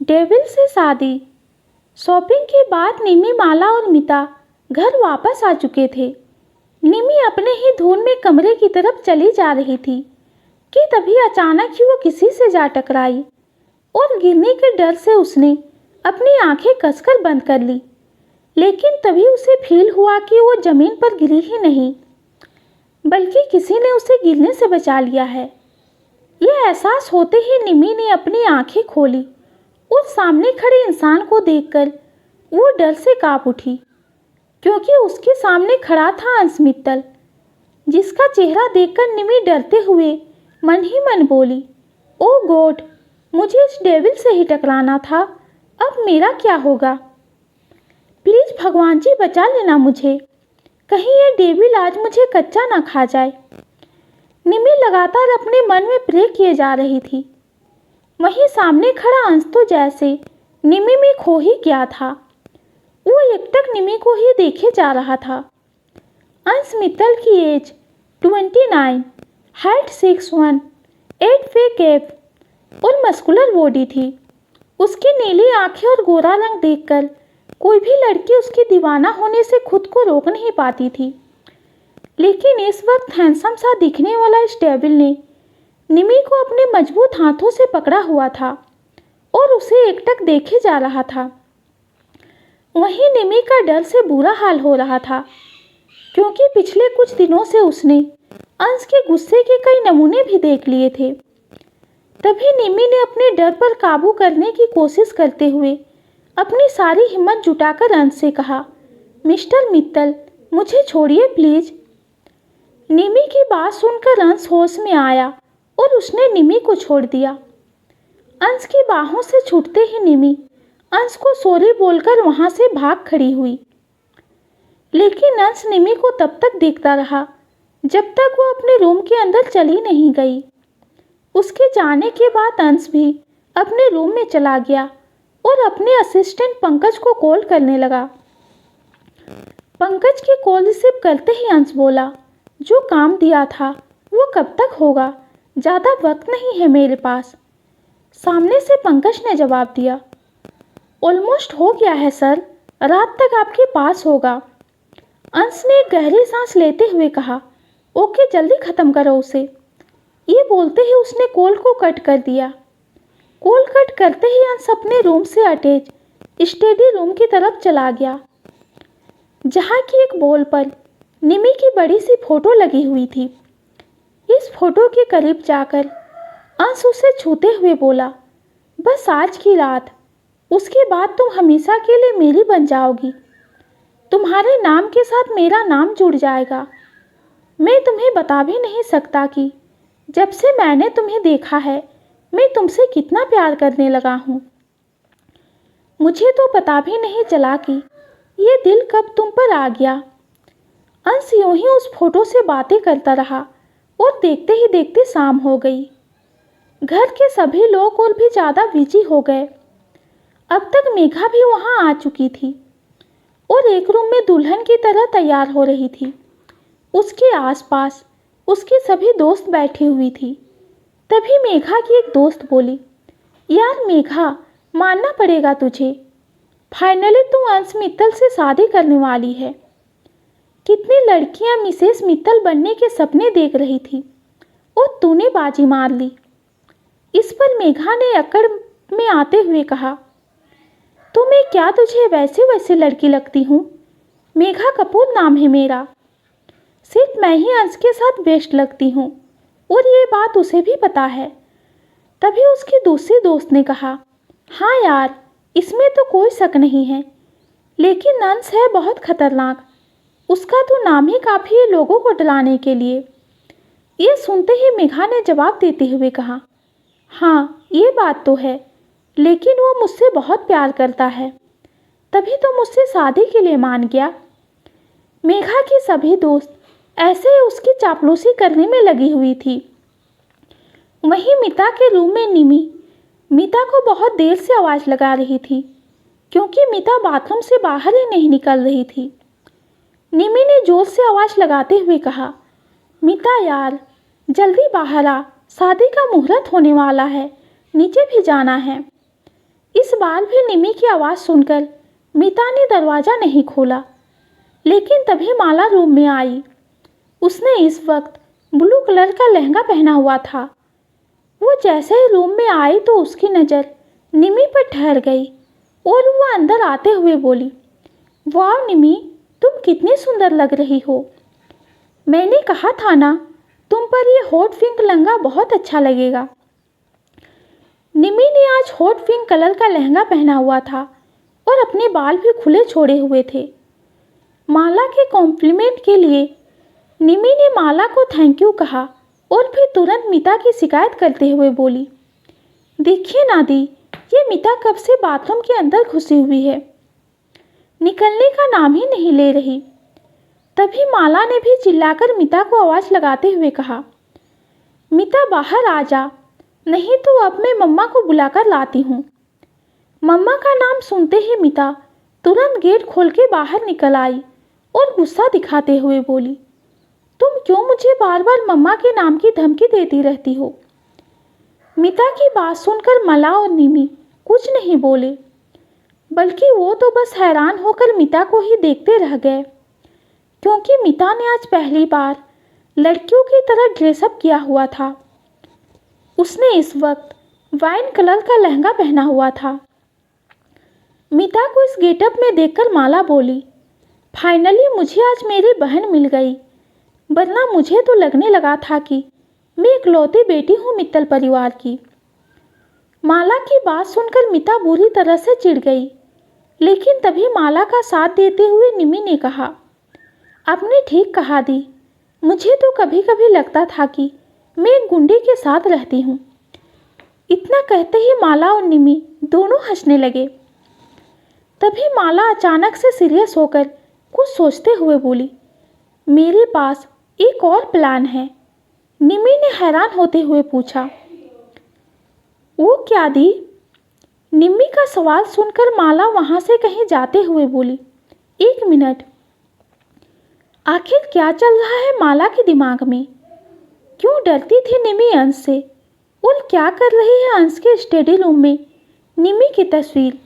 Devil से शादी। Shopping के बाद निमी, माला और मिता घर वापस आ चुके थे। निमी अपने ही धुन में कमरे की तरफ चली जा रही थी कि तभी अचानक ही वो किसी से जा टकराई और गिरने के डर से उसने अपनी आंखें कसकर बंद कर ली। लेकिन तभी उसे फील हुआ कि वो जमीन पर गिरी ही नहीं, बल्कि किसी ने उसे गिरने से बचा लिया है। यह एहसास होते ही निमी ने अपनी आंखें खोली और सामने खड़े इंसान को देखकर वो डर से कांप उठी, क्योंकि उसके सामने खड़ा था अंश मित्तल, जिसका चेहरा देखकर निमी डरते हुए मन ही मन बोली, ओ गॉड, मुझे इस डेविल से ही टकराना था। अब मेरा क्या होगा? प्लीज़ भगवान जी बचा लेना मुझे, कहीं ये डेविल आज मुझे कच्चा ना खा जाए। निमी लगातार अपने मन में प्रे किए जा रही थी। वहीं सामने खड़ा अंश तो जैसे निमी में खो ही गया था। वो एकटक निमी को ही देखे जा रहा था। अंश मित्तल की एज 29, हाइट 6'1", 8 फीट एब और मस्कुलर बॉडी थी। उसकी नीली आंखें और गोरा रंग देखकर कोई भी लड़की उसकी दीवाना होने से खुद को रोक नहीं पाती थी। लेकिन इस वक्त हैंडसम सा दिखने वाला इस डेविल ने निमी को अपने मजबूत हाथों से पकड़ा हुआ था और उसे एकटक देखे जा रहा था। वहीं निमी का डर से बुरा हाल हो रहा था, क्योंकि पिछले कुछ दिनों से उसने अंश के गुस्से के कई नमूने भी देख लिए थे। तभी निमी ने अपने डर पर काबू करने की कोशिश करते हुए अपनी सारी हिम्मत जुटाकर अंश से कहा, मिस्टर मित्तल, मुझे छोड़िए प्लीज। निमी की बात सुनकर अंश होश में आया और उसने निमी को छोड़ दिया। अंश की बाहों से छूटते ही निमी अंश को सॉरी बोलकर वहां से भाग खड़ी हुई। लेकिन अंश निमी को तब तक देखता रहा जब तक वो अपने रूम के अंदर चली नहीं गई। उसके जाने के बाद अंश भी अपने रूम में चला गया और अपने असिस्टेंट पंकज को कॉल करने लगा। पंकज की कॉल रिसीव करते ही अंश बोला, जो काम दिया था वो कब तक होगा? ज़्यादा वक्त नहीं है मेरे पास। सामने से पंकज ने जवाब दिया, ऑलमोस्ट हो गया है सर, रात तक आपके पास होगा। अंश ने एक गहरी सांस लेते हुए कहा, ओके जल्दी ख़त्म करो उसे। ये बोलते ही उसने कॉल को कट कर दिया। कॉल कट करते ही अंश अपने रूम से अटैच स्टडी रूम की तरफ चला गया, जहाँ की एक वॉल पर निमी की बड़ी सी फोटो लगी हुई थी। इस फोटो के करीब जाकर अंश उसे छूते हुए बोला, बस आज की रात, उसके बाद तुम हमेशा के लिए मेरी बन जाओगी। तुम्हारे नाम के साथ मेरा नाम जुड़ जाएगा। मैं तुम्हें बता भी नहीं सकता कि जब से मैंने तुम्हें देखा है मैं तुमसे कितना प्यार करने लगा हूँ। मुझे तो पता भी नहीं चला कि ये दिल कब तुम पर आ गया। अंश यूं ही उस फोटो से बातें करता रहा और देखते ही देखते शाम हो गई। घर के सभी लोग और भी ज़्यादा बिजी हो गए। अब तक मेघा भी वहाँ आ चुकी थी और एक रूम में दुल्हन की तरह तैयार हो रही थी। उसके आसपास उसकी सभी दोस्त बैठी हुई थी। तभी मेघा की एक दोस्त बोली, यार मेघा, मानना पड़ेगा तुझे, फाइनली तू अंश मित्तल से शादी करने वाली है। कितनी लड़कियां मिसेस मित्तल बनने के सपने देख रही थी और तूने बाजी मार ली। इस पर मेघा ने अकड़ में आते हुए कहा, तो मैं क्या तुझे वैसे वैसे लड़की लगती हूँ? मेघा कपूर नाम है मेरा। सिर्फ मैं ही अंश के साथ बेस्ट लगती हूँ और ये बात उसे भी पता है। तभी उसकी दूसरी दोस्त ने कहा, हाँ यार, इसमें तो कोई शक नहीं है, लेकिन अंश है बहुत खतरनाक। उसका तो नाम ही काफ़ी है लोगों को डराने के लिए। ये सुनते ही मेघा ने जवाब देते हुए कहा, हाँ ये बात तो है, लेकिन वो मुझसे बहुत प्यार करता है, तभी तो मुझसे शादी के लिए मान गया। मेघा की सभी दोस्त ऐसे ही उसकी चापलूसी करने में लगी हुई थी। वहीं मिता के रूम में निमी मिता को बहुत देर से आवाज़ लगा रही थी, क्योंकि मिता बाथरूम से बाहर ही नहीं निकल रही थी। निमी ने जोर से आवाज़ लगाते हुए कहा, मिता यार, जल्दी बाहर आ, शादी का मुहूर्त होने वाला है, नीचे भी जाना है। इस बार भी निमी की आवाज़ सुनकर मीता ने दरवाज़ा नहीं खोला, लेकिन तभी माला रूम में आई। उसने इस वक्त ब्लू कलर का लहंगा पहना हुआ था। वो जैसे ही रूम में आई तो उसकी नज़र निमी पर ठहर गई और वो अंदर आते हुए बोली, वाह निमी, तुम कितनी सुंदर लग रही हो। मैंने कहा था ना, तुम पर ये हॉट पिंक लहंगा बहुत अच्छा लगेगा। निमी ने आज हॉट पिंक कलर का लहंगा पहना हुआ था और अपने बाल भी खुले छोड़े हुए थे। माला के कॉम्प्लीमेंट के लिए निमी ने माला को थैंक यू कहा और फिर तुरंत मीता की शिकायत करते हुए बोली, देखिए नादी, ये मीता कब से बाथरूम के अंदर घुसी हुई है, निकलने का नाम ही नहीं ले रही। तभी माला ने भी चिल्लाकर मीता को आवाज़ लगाते हुए कहा, मीता बाहर आ जा, नहीं तो अब मैं मम्मा को बुलाकर लाती हूँ। मम्मा का नाम सुनते ही मीता तुरंत गेट खोल के बाहर निकल आई और गुस्सा दिखाते हुए बोली, तुम क्यों मुझे बार बार मम्मा के नाम की धमकी देती रहती हो। मीता की बात सुनकर मला और निमी कुछ नहीं बोले, बल्कि वो तो बस हैरान होकर मीता को ही देखते रह गए, क्योंकि मीता ने आज पहली बार लड़कियों की तरह ड्रेसअप किया हुआ था। उसने इस वक्त वाइन कलर का लहंगा पहना हुआ था। मीता को इस गेटअप में देखकर माला बोली, फाइनली मुझे आज मेरी बहन मिल गई, वरना मुझे तो लगने लगा था कि मैं इकलौती बेटी हूँ मित्तल परिवार की। माला की बात सुनकर मीता बुरी तरह से चिढ़ गई, लेकिन तभी माला का साथ देते हुए निमी ने कहा, आपने ठीक कहा दी, मुझे तो कभी कभी लगता था कि मैं एक गुंडे के साथ रहती हूँ। इतना कहते ही माला और निमी दोनों हंसने लगे। तभी माला अचानक से सीरियस होकर कुछ सोचते हुए बोली, मेरे पास एक और प्लान है। निमी ने हैरान होते हुए पूछा, वो क्या दी। निमी का सवाल सुनकर माला वहाँ से कहीं जाते हुए बोली, एक मिनट, आखिर क्या चल रहा है माला के दिमाग में। क्यों डरती थी निमी अंश से, और क्या कर रही है अंश के स्टडी रूम में निमी की तस्वीर।